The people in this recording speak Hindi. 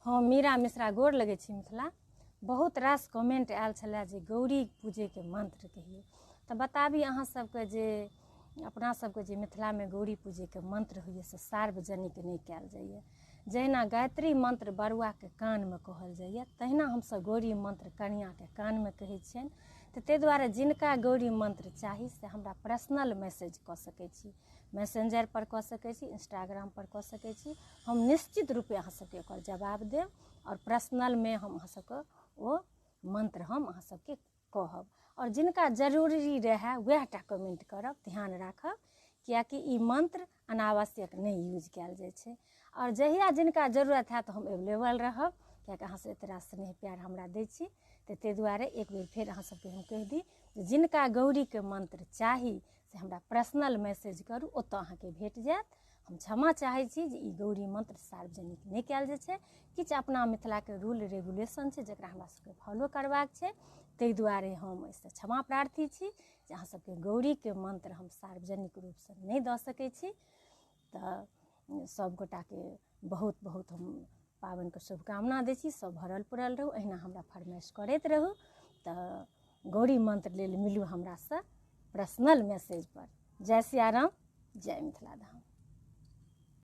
हाँ मीरा मिश्रा गोर लगै छी मिथिला। बहुत रास कमेंट आयल छलै जे गौरी पूजेके मंत्र कहिए, तऽ बताबी अहाँ सबके जे अपना सबके जे मिथिलामे गौरी पूजेके मंत्र होइए से सार्वजनिक नहीं कयल जाइए। जहिना गायत्री मंत्र बरुआके कानमे कहल जाइए, तहिना हमसब गौरी मंत्र कनियाँके कानमे कहै छियनि। तऽ ताहि दुआरे जिनका गौरी मंत्र चाही से हमरा पर्सनल मैसेज कऽ सकै छी, मैसेंजर पर कऽ सकै छी, इंस्टाग्राम पर कऽ सकै छी। हम निश्चित रूपे अहाँ सबके ओकर जवाब देब और पर्सनलमे हम अहाँ सबके ओ मंत्र हम अहाँ सबके कहब। और जिनका जरूरी रहै वएह टा कमेंट करब, ध्यान राखब, किएकि ई मंत्र अनावश्यक नहीं यूज कयल जाइ छै। और जहिया जिनका जरूरत हैत हम अवेलेबल रहब, किएकि अहाँ सब एतेक रास स्नेह प्यार हमरा दै छी। तऽ ताहि दुआरे एक बेर फेर अहाँ सबके हम कहि दी जे जिनका गौरीके मंत्र चाही से हमरा पर्सनल मैसेज करू, ओतऽ अहाँके भेट जायत। हम क्षमा चाहै छी जे ई गौरी मंत्र सार्वजनिक नहीं कयल जाइ छै। किछु अपना मिथिलाके रूल रेगुलेशन छै जकरा हमरा सबके फॉलो करबाक छै। ताहि दुआरे हम एहिसँ क्षमा प्रार्थी छी जे अहाँ सबके गौरीके मंत्र हम सार्वजनिक रूपसँ नहीं दऽ सकै छी। तऽ सब गोटाके बहुत बहुत हम पाबनिके शुभकामना दै छी। सब भरल पुरल रहू, अहिना हमरा फरमाइश करैत रहू। तऽ गौरी मंत्र लेल मिलू हमरासँ पर्सनल मैसेज पर। जय सिया राम, जय मिथिला धाम।